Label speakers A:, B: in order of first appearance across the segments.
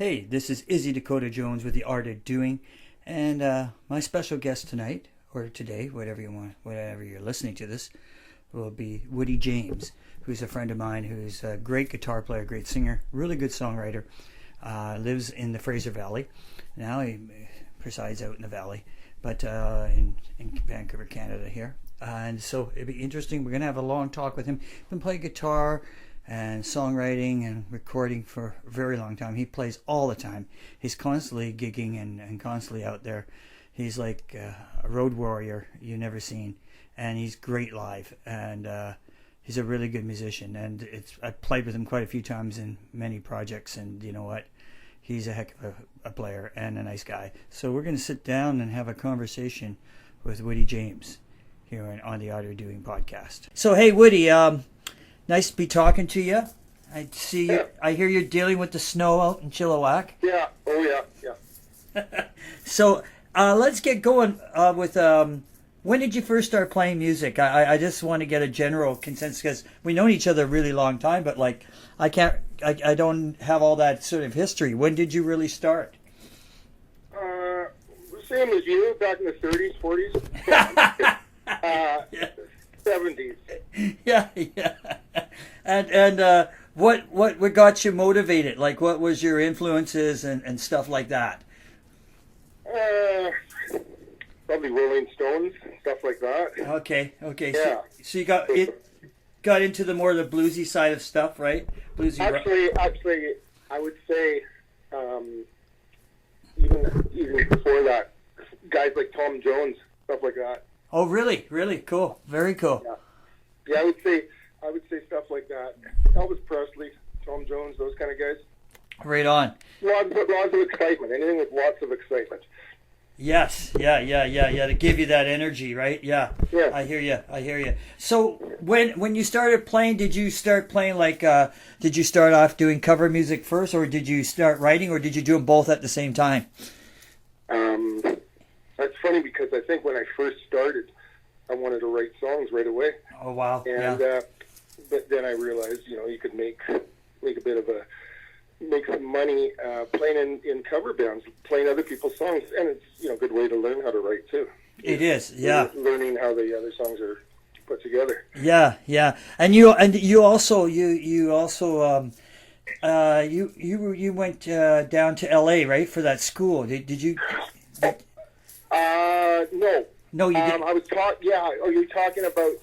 A: Hey, this is Izzy Dakota Jones with The Art of Doing, and my special guest tonight, or today, whatever you want, whatever you're listening to this, will be Woody James, who's a friend of mine, who's a great guitar player, great singer, really good songwriter, lives in the Fraser Valley. Now he presides out in the valley, but in Vancouver, Canada here. And so it'd be interesting. We're going to have a long talk with him. He's been playing guitar and songwriting and recording for a very long time. He plays all the time. He's constantly gigging and constantly out there. He's like a road warrior you've never seen, and he's great live, and he's a really good musician. And I've played with him quite a few times in many projects, and you know what? He's a heck of a player and a nice guy. So we're going to sit down and have a conversation with Woody James here on the Art of Doing podcast. So hey, Woody, nice to be talking to you. I see. Yeah. I hear you're dealing with the snow out in Chilliwack.
B: Yeah. Oh yeah.
A: So let's get going with when did you first start playing music? I just want to get a general consensus because we've known each other a really long time, but like I don't have all that sort of history. When did you really start?
B: same as you, back in the 30s, 40s,
A: Yeah.
B: 70s.
A: Yeah, yeah. And what got you motivated? Like, what was your influences and stuff like that?
B: Probably Rolling Stones, stuff like that.
A: Okay, okay.
B: Yeah.
A: So you got into the more the bluesy side of stuff, right? Bluesy.
B: Actually, I would say even before that, guys like Tom Jones, stuff like that.
A: Oh, really? Really cool. Very cool.
B: Yeah, I would say stuff like that. Elvis Presley, Tom Jones, those kind of guys.
A: Right on.
B: Lots of excitement. Anything with lots of excitement.
A: Yes, yeah. To give you that energy, right? Yeah.
B: Yeah.
A: I hear you. So when you started playing, did you start playing like? Did you start off doing cover music first, or did you start writing, or did you do them both at the same time?
B: That's funny because I think when I first started, I wanted to write songs right away.
A: Oh wow!
B: And but then I realized, you could make some money playing in cover bands, playing other people's songs, and it's a good way to learn how to write too.
A: It is, yeah.
B: Learning how the other songs are put together.
A: Yeah. And you also you went down to LA, right, for that school. Did you?
B: No.
A: No, you didn't.
B: I was Yeah. Oh, you're talking about.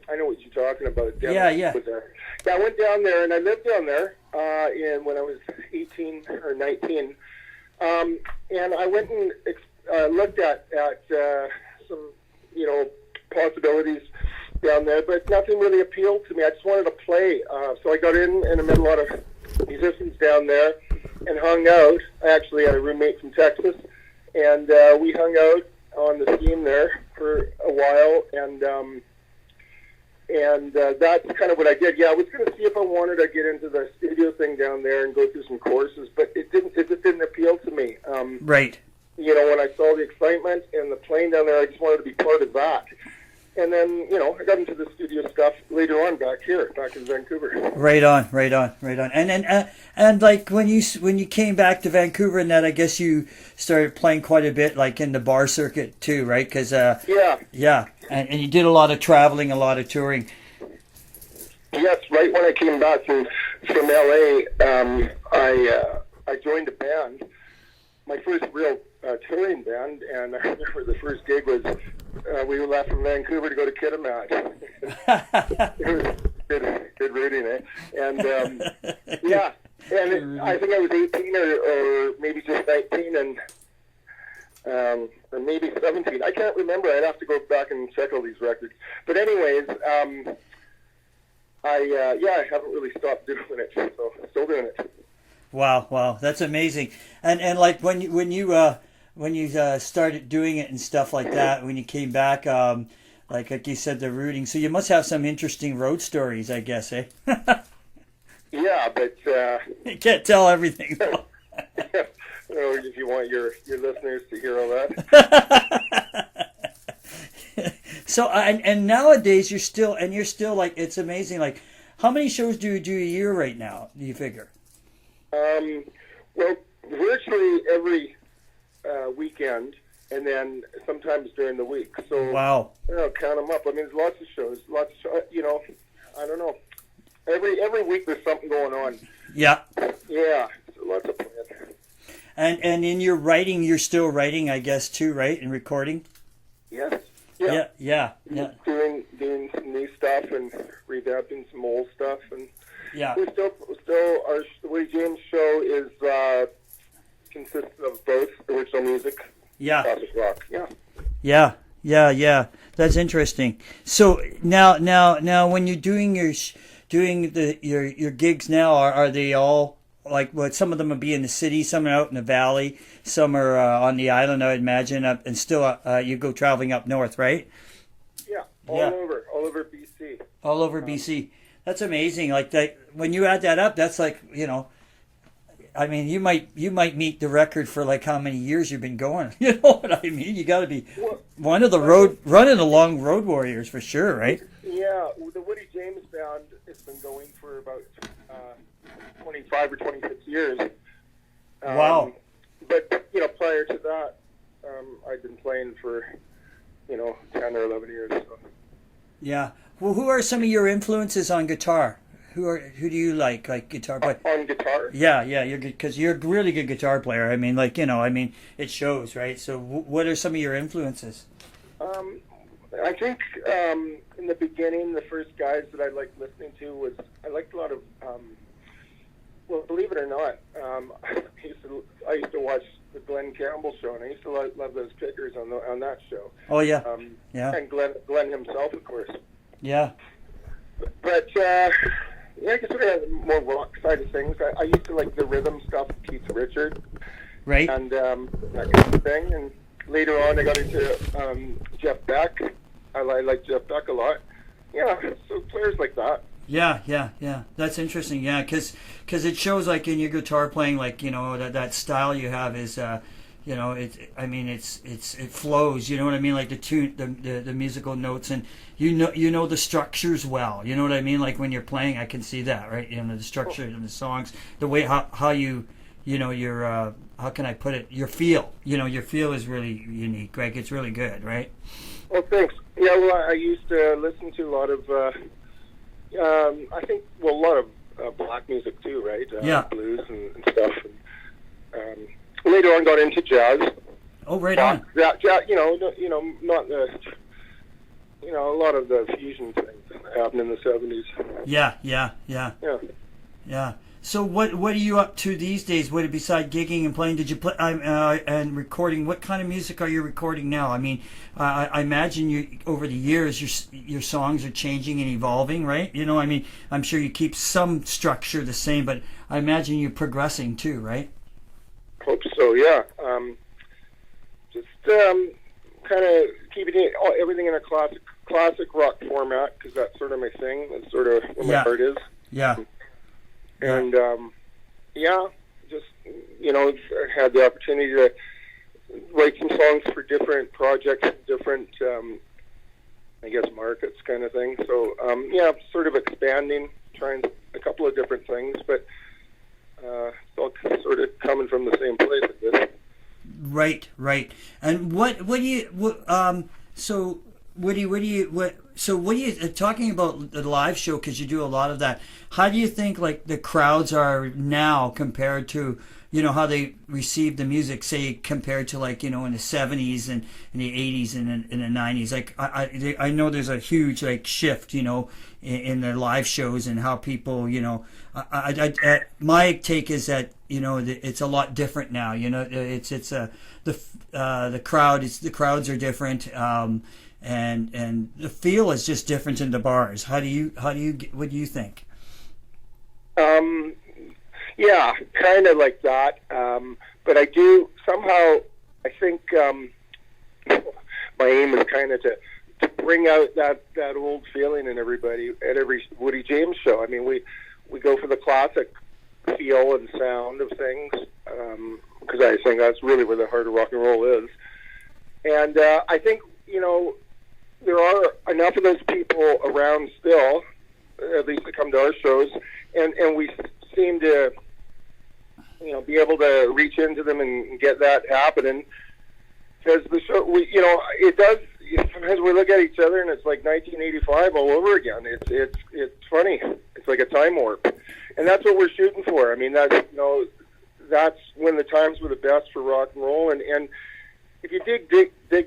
B: I know what you're talking about.
A: Yeah.
B: Yeah, I went down there and I lived down there. When I was 18 or 19, and I went and looked at some possibilities down there, but nothing really appealed to me. I just wanted to play, so I got in and I met a lot of musicians down there and hung out. I actually had a roommate from Texas, and we hung out on the scene there for a while, and that's kind of what I did. Yeah, I was going to see if I wanted to get into the studio thing down there and go through some courses, but it just didn't appeal to me.
A: Right.
B: When I saw the excitement and the playing down there, I just wanted to be part of that. And then, I got into the studio stuff later on back in Vancouver.
A: Right on. And like when you came back to Vancouver and that, I guess you started playing quite a bit, like in the bar circuit too, right? Because yeah, and you did a lot of traveling, a lot of touring.
B: Yes, right when I came back from LA, I joined a band, my first real touring band, and I remember the first gig was we left from Vancouver to go to Kitimat. It was good reading, eh? And yeah, and I think I was 18 or maybe just 19, and or maybe 17. I can't remember. I'd have to go back and check all these records. But anyways, I haven't really stopped doing it, so I'm still doing it.
A: Wow, that's amazing. And like when you started doing it and stuff like that, when you came back, like you said, the rooting. So you must have some interesting road stories, I guess, eh?
B: Yeah, but
A: you can't tell everything, though.
B: If you want your listeners to hear all that.
A: So and nowadays you're still like, it's amazing. Like, how many shows do you do a year right now? Do you figure?
B: Well, virtually every weekend, and then sometimes during the week. So
A: wow,
B: count them up. I mean, there's lots of shows. I don't know. Every week there's something going on.
A: Yeah.
B: Yeah, so lots of plans.
A: And in your writing, you're still writing, I guess, too, right? And recording.
B: Yes.
A: Yeah.
B: Doing some new stuff and revamping some old stuff, and
A: yeah.
B: we're still the Woody James show is consists of both original music, classic rock. Yeah.
A: That's interesting. So now, when you're doing your gigs now, are they all like what? Some of them will be in the city, some are out in the valley, some are on the island, I would imagine, and still you go traveling up north, right?
B: Yeah, all over BC.
A: All over BC. That's amazing. Like that, when you add that up, that's like, I mean, you might meet the record for like how many years you've been going. You know what I mean? You got to be one of the running along road warriors for sure, right?
B: Yeah, the Woody James Band has been going for about 25 or 26 years.
A: Wow.
B: But prior to that, I've been playing for 10 or 11 years. So.
A: Yeah. Well, who are some of your influences on guitar? Who do you like guitar play?
B: On guitar?
A: Yeah, you're good because you're a really good guitar player. I mean, it shows, right? So, what are some of your influences?
B: I think in the beginning, the first guys that I liked listening to I liked a lot of. Well, believe it or not, I used to watch the Glenn Campbell show, and I used to love those pickers on that show.
A: Oh yeah, yeah.
B: And Glenn himself, of course.
A: Yeah.
B: But I guess sort of more rock side of things. I used to like the rhythm stuff, Keith Richards,
A: right,
B: and that kind of thing. And later on, I got into Jeff Beck. I like Jeff Beck a lot. Yeah, so players like that.
A: Yeah. That's interesting. Yeah, because it shows like in your guitar playing, like that style you have is, it flows. You know what I mean? Like the tune, the musical notes, and you know the structures well. You know what I mean? Like when you're playing, I can see that, right? The structure of the songs, the way how you your how can I put it? Your feel. Your feel is really unique. Like it's really good, right?
B: Well, thanks. Yeah, well, I used to listen to a lot of. I think, a lot of black music too, right?
A: Yeah.
B: Blues and stuff. And, later on, got into jazz.
A: Oh, right on.
B: Jazz, not the, a lot of the fusion things that happened in the 70s.
A: Yeah. So what are you up to these days? What besides gigging and playing? Did you play and recording? What kind of music are you recording now? I mean, I imagine you over the years your songs are changing and evolving, right? I'm sure you keep some structure the same, but I imagine you're progressing too, right?
B: Hope so. Yeah. Just kind of keeping everything in a classic rock format because that's sort of my thing. That's sort of where my heart is.
A: Yeah.
B: And just had the opportunity to write some songs for different projects, different markets, kind of thing. So sort of expanding, trying a couple of different things, but it's all sort of coming from the same place, I guess.
A: Right. And what do you talking about the live show, because you do a lot of that? How do you think like the crowds are now compared to how they receive the music, say compared to like in the 70s and in the 80s and in the 90s? Like I know there's a huge like shift in the live shows and how people my take is that it's a lot different now. The crowds are different. And the feel is just different in the bars. What do you think?
B: Yeah, kind of like that. But I do somehow. I think my aim is kind of to bring out that old feeling in everybody at every Woody James show. I mean, we go for the classic feel and sound of things because I think that's really where the heart of rock and roll is. And I think there are enough of those people around still, at least to come to our shows, and we seem to, be able to reach into them and get that happening. Because the show, it does. Sometimes we look at each other and it's like 1985 all over again. It's funny. It's like a time warp, and that's what we're shooting for. I mean, that's when the times were the best for rock and roll, and if you dig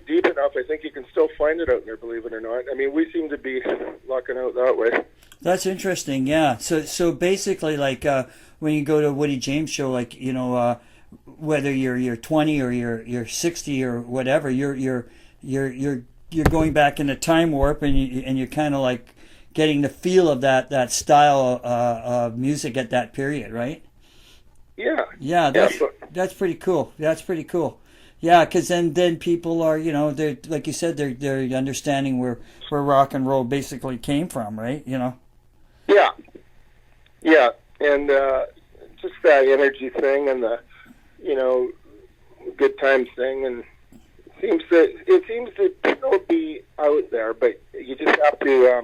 B: deep enough, I think you can still find it out there, believe it or not. I mean, we seem to be lucking out that way.
A: That's interesting, yeah. So basically, like when you go to a Woody James show, like whether you're 20 or you're 60 or whatever, you're going back in a time warp, and you're kind of like getting the feel of that style of music at that period, right?
B: Yeah.
A: Yeah, that's pretty cool. Yeah, because then people are, they're like you said, they're understanding where rock and roll basically came from, right?
B: Yeah, and just that energy thing and the, good times thing, and it seems to still be out there, but you just have to, I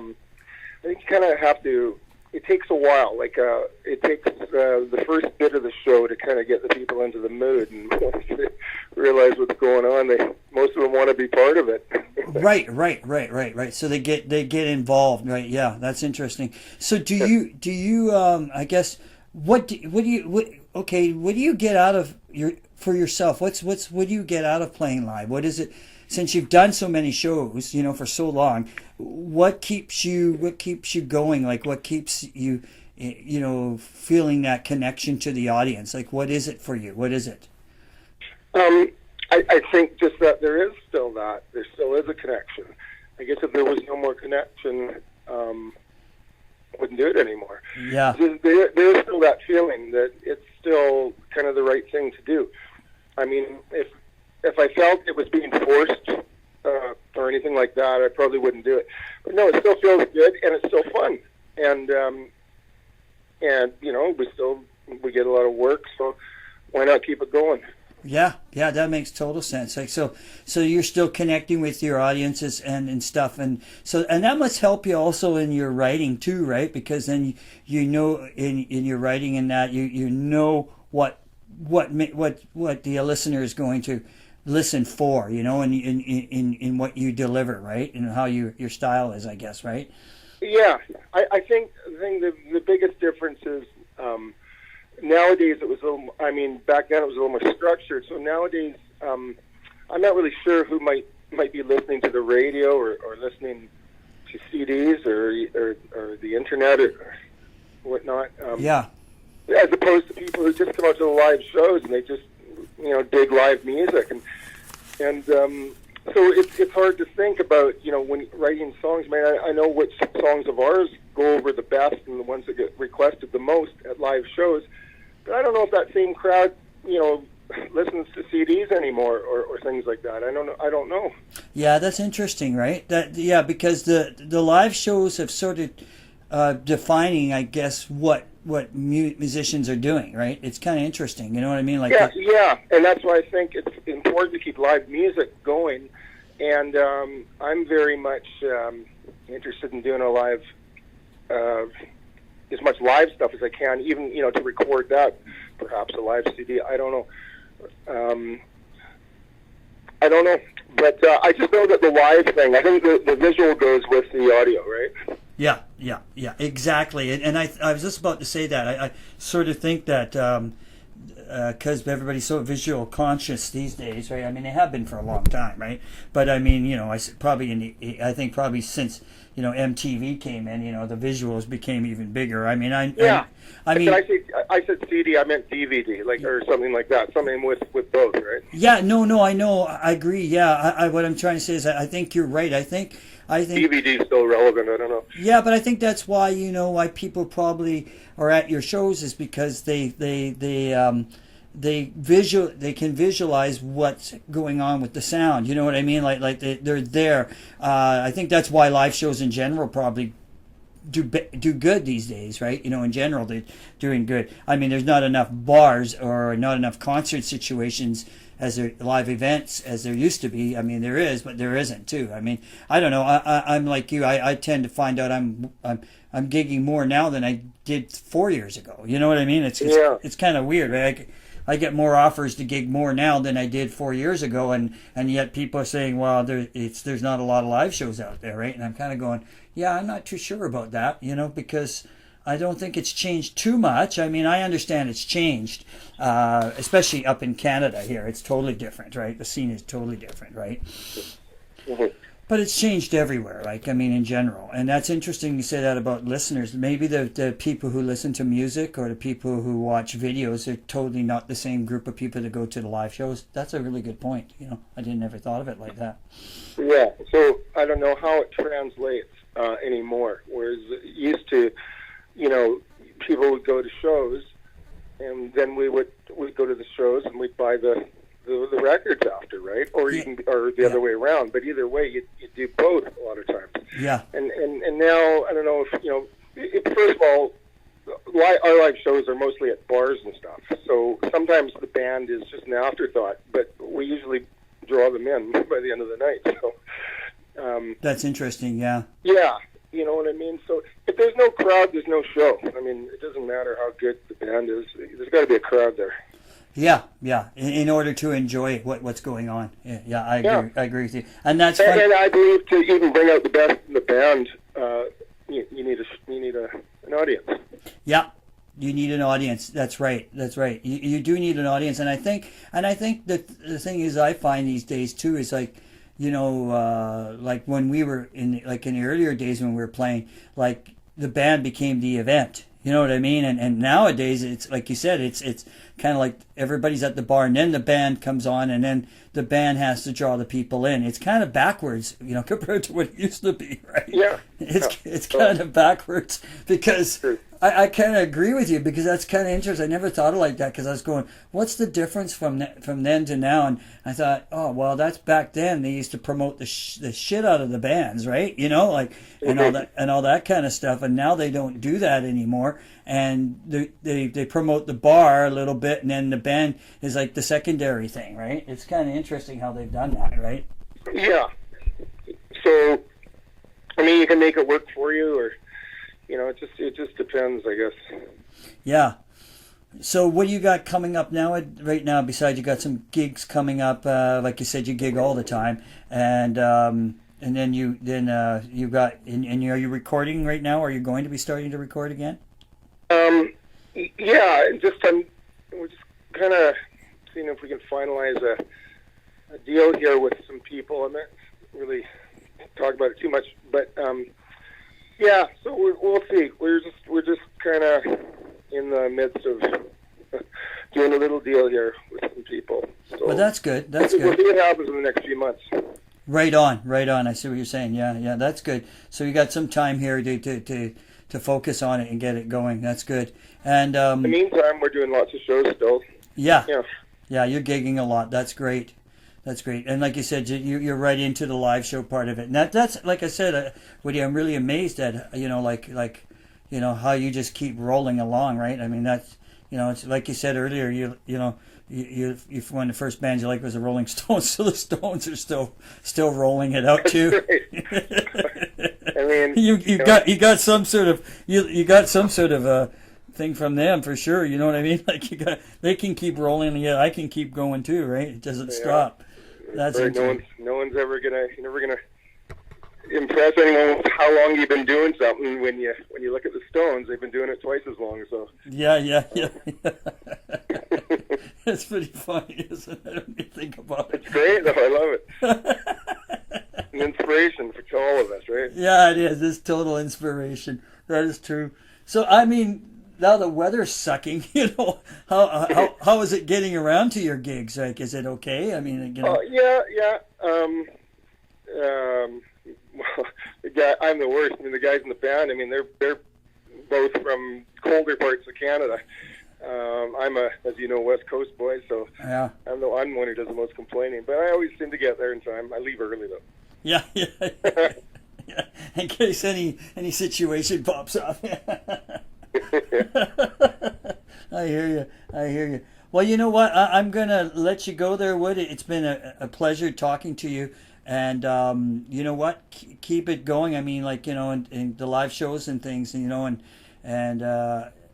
B: think you kind of have to it takes a while. Like it takes the first bit of the show to kind of get the people into the mood, and once they realize what's going on, most of them want to be part of it.
A: Right. So they get involved, right? Yeah, that's interesting. So do you I guess what do you get out of for yourself? What do you get out of playing live? What is it? Since you've done so many shows, for so long, what keeps you going? Like, what keeps you, feeling that connection to the audience? Like, what is it for you? What is it?
B: I think just that there still is a connection. I guess if there was no more connection, I wouldn't do it anymore.
A: Yeah.
B: There is still that feeling that it's still kind of the right thing to do. I mean, if I felt it was being forced or anything like that, I probably wouldn't do it. But no, it still feels good, and it's still fun. And we get a lot of work, so why not keep it going?
A: Yeah, that makes total sense. Like so you're still connecting with your audiences and stuff, and that must help you also in your writing too, right? Because then in your writing and that you know what the listener is going to listen for, in what you deliver, right, and how your style is, I guess, right?
B: Yeah, I think the biggest difference is. Nowadays, it was back then it was a little more structured. So nowadays, I'm not really sure who might be listening to the radio or listening to CDs or the internet or whatnot.
A: Yeah.
B: As opposed to people who just come out to the live shows and they just dig live music and so it's hard to think about when writing songs. Man, I know which songs of ours go over the best and the ones that get requested the most at live shows. But I don't know if that same crowd, listens to CDs anymore or things like that. I don't know.
A: Yeah, that's interesting, right? Because the live shows have sort of defining, I guess, what musicians are doing, right? It's kind of interesting. You know what I mean? Like
B: yeah, and that's why I think it's important to keep live music going. And I'm very much interested in doing a live. As much live stuff as I can, even to record that, perhaps a live CD. I don't know. But I just know that the live thing. I think the visual goes with the audio, right?
A: Yeah, exactly. And I was just about to say that. I sort of think that because everybody's so visual conscious these days, right? I mean, they have been for a long time, right? But I mean, I think probably since MTV came in, the visuals became even bigger. I mean, I mean,
B: I said CD, I meant DVD, or something like that, something with both, right?
A: Yeah, no, I know, I agree. Yeah, what I'm trying to say is, I think you're right. I think
B: DVD is still relevant. I don't know.
A: Yeah, but I think that's why why people probably are at your shows is because they can visualize what's going on with the sound. You know what I mean? Like they're there. I think that's why live shows in general probably do good these days, right? In general they're doing good. I mean, there's not enough bars or not enough concert situations as there live events as there used to be. I mean, there is, but there isn't too. I mean, I don't know. I'm like you. I tend to find out I'm gigging more now than I did 4 years ago. You know what I mean? It's kind of weird, right? I get more offers to gig more now than I did 4 years ago, and yet people are saying, well, there's not a lot of live shows out there, right? And I'm kind of going, yeah, I'm not too sure about that, because I don't think it's changed too much. I mean, I understand it's changed, especially up in Canada here. It's totally different, right? The scene is totally different, right?
B: Mm-hmm.
A: But it's changed everywhere, in general. And that's interesting you say that about listeners. Maybe the people who listen to music or the people who watch videos are totally not the same group of people that go to the live shows. That's a really good point. I didn't ever thought of it like that.
B: Yeah, so I don't know how it translates anymore. Whereas it used to, people would go to shows, and then we'd go to the shows and we'd buy the records after, right? Or the other way around. But either way, you do both a lot of times.
A: Yeah.
B: And now, I don't know if first of all, our live shows are mostly at bars and stuff. So sometimes the band is just an afterthought, but we usually draw them in by the end of the night. So
A: that's interesting. Yeah.
B: Yeah. You know what I mean? So if there's no crowd, there's no show. I mean, it doesn't matter how good the band is. There's got to be a crowd there.
A: Yeah, yeah. In order to enjoy what's going on. Yeah, I agree.
B: Yeah.
A: I agree with you. And that's fun.
B: And I believe to even bring out the best in the band, you need an audience.
A: Yeah, you need an audience. That's right. That's right. You do need an audience, and I think that the thing is, I find these days too is like, you know, like when we were in the earlier days when we were playing, like the band became the event. You know what I mean? And nowadays it's like you said, it's kind of like everybody's at the bar and then the band comes on and then the band has to draw the people in. It's kind of backwards, you know, compared to what it used to be, right?
B: Yeah.
A: It's kind of backwards because
B: Sure.
A: I kind of agree with you because that's kind of interesting. I never thought of it like that because I was going, what's the difference from then to now? And I thought, oh, well, that's back then. They used to promote the shit out of the bands, right? You know, like and all that kind of stuff. And now they don't do that anymore. And they promote the bar a little bit, and then the band is like the secondary thing, right? It's kind of interesting how they've done that, right?
B: Yeah. So, I mean, you can make it work for you, or you know, it just depends, I guess.
A: Yeah. So what do you got coming up now? Right now, besides you got some gigs coming up, like you said, you gig all the time, and then you got and are you recording right now? Or are you going to be starting to record again?
B: Yeah, we're just kind of seeing if we can finalize a deal here with some people. I'm not really talk about it too much, but yeah. So we'll see. We're just kind of in the midst of doing a little deal here with some people. So
A: well, that's good. That's
B: We'll
A: good.
B: see what happens in the next few months.
A: Right on, right on. I see what you're saying. Yeah, that's good. So you got some time here to focus on it and get it going. That's good. And
B: In the meantime, we're doing lots of shows still.
A: yeah,
B: Yeah.
A: you're gigging a lot. That's great. That's great. And like you said, you're right into the live show part of it. And that's like I said, Woody, I'm really amazed at like you know how you just keep rolling along, right? I mean that's it's like you said earlier. You one of the first bands you liked was the Rolling Stones, so the Stones are still rolling it out too.
B: I mean,
A: you got some sort of thing from them for sure. You know what I mean? Like they can keep rolling, and yeah, I can keep going too, right? It doesn't stop. That's
B: right. No one's ever gonna impress anyone with how long you've been doing something. When you look at the Stones, they've been doing it twice as long. So
A: yeah. That's pretty funny, isn't it? When you think about it.
B: It's great, though. I love it. An inspiration for all of us, right?
A: Yeah, it is. It's total inspiration. That is true. So I mean, now the weather's sucking. How is it getting around to your gigs? Like, is it okay? I mean,
B: Yeah. Well, I'm the worst. I mean, the guys in the band. I mean, they're both from colder parts of Canada. I'm as you know, West Coast boy, so
A: yeah.
B: I'm the one who does the most complaining. But I always seem to get there in time. I leave early though.
A: Yeah. In case any situation pops up. I hear you. Well, you know what? I'm gonna let you go there, Wood. It's been a pleasure talking to you. And you know what? Keep it going. I mean, like in the live shows and things, and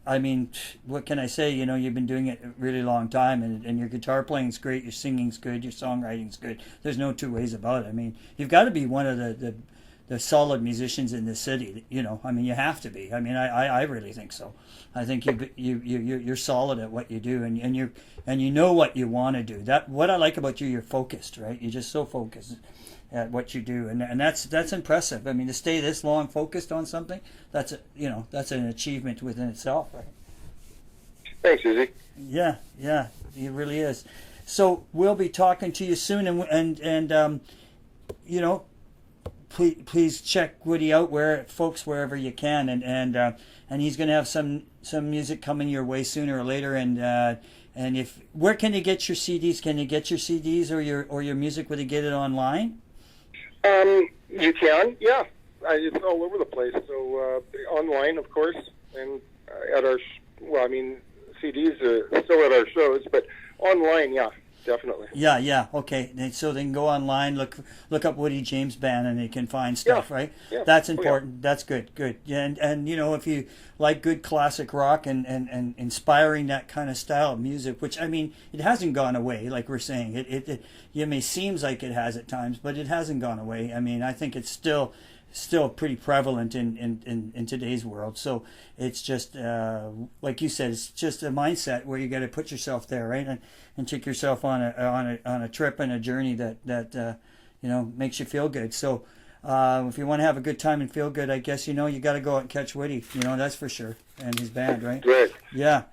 A: I mean, what can I say? You've been doing it a really long time, and your guitar playing's great, your singing's good, your songwriting's good. There's no two ways about it. I mean, you've got to be one of the solid musicians in this city. I mean, you have to be. I mean, I really think so. I think you're solid at what you do, and you know what you want to do. That what I like about you. You're focused, right? You're just so focused at what you do, and that's impressive. I mean, to stay this long focused on something, that's an achievement within itself, right?
B: Thanks, Izzy.
A: Yeah, it really is. So we'll be talking to you soon, and please check Woody out wherever you can, and he's going to have some music coming your way sooner or later, and where can you get your CDs? Can you get your CDs or your music? Will you get it online?
B: You can, yeah. It's all over the place. So online, of course, and at our CDs are still at our shows, but online, yeah. definitely.
A: Yeah. Okay. So they can go online, look up Woody James Band, and they can find stuff, right?
B: Yeah.
A: That's
B: Oh, yeah.
A: important. That's good. Yeah, and you know, if you like good classic rock and inspiring that kind of style of music, which I mean, it hasn't gone away. Like we're saying, it may seems like it has at times, but it hasn't gone away. I mean, I think it's still pretty prevalent in today's world. So it's just like you said, it's just a mindset where you got to put yourself there, right, and take yourself on a trip and a journey that you know, makes you feel good. So if you want to have a good time and feel good, I guess, you know, you got to go out and catch Woody. You know, that's for sure, and his band, right?
B: Right.
A: Yeah.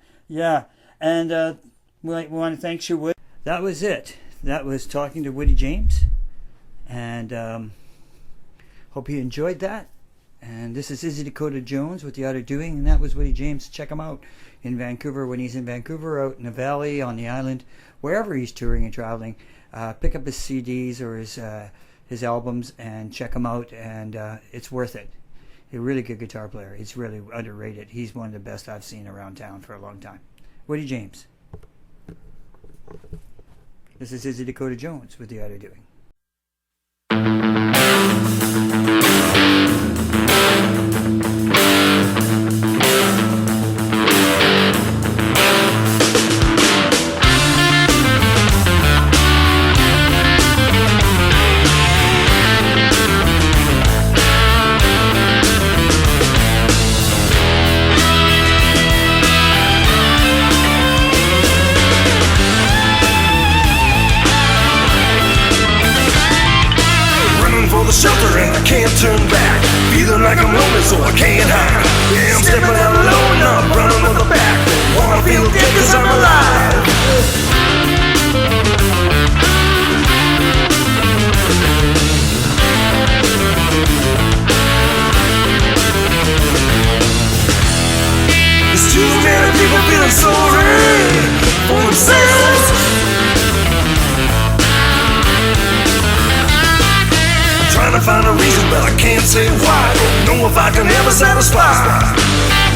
A: And we want to thank you, Woody. That was it. That was talking to Woody James, and hope you enjoyed that. And this is Izzy Dakota Jones with The Art of Doing, and that was Woody James. Check him out in Vancouver when he's in Vancouver, out in the valley, on the island, wherever he's touring and traveling. Pick up his CDs or his albums and check him out, and it's worth it. He's a really good guitar player. He's really underrated. He's one of the best I've seen around town for a long time. Woody James. This is Izzy Dakota Jones with The Art of Doing.
C: Shelter and I can't turn back. Feeling like I'm lonely so I can't hide. Yeah, I'm stepping out alone, I'm running with the back. Wanna feel good cause I'm alive. There's too many people feeling sorry for themselves. Trying to find a reason, but I can't say why. Don't know if I can ever satisfy.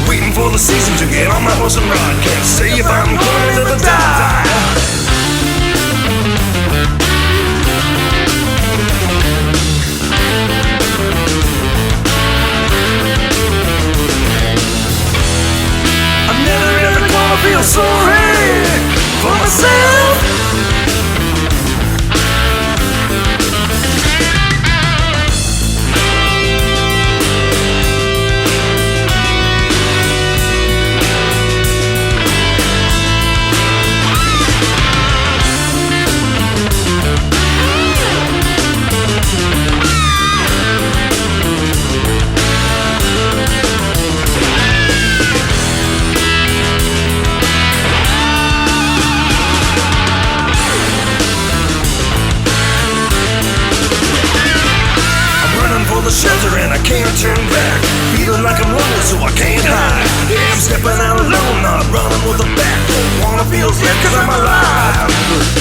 C: Waiting for the season to get on my horse and ride. Can't say if I'm going to ever die. I'm never ever gonna feel sorry for myself. Shelter and I can't turn back. Feeling like I'm lonely so I can't hide. Yeah, I'm stepping out alone, not running with a back. Don't wanna feel good cause I'm alive.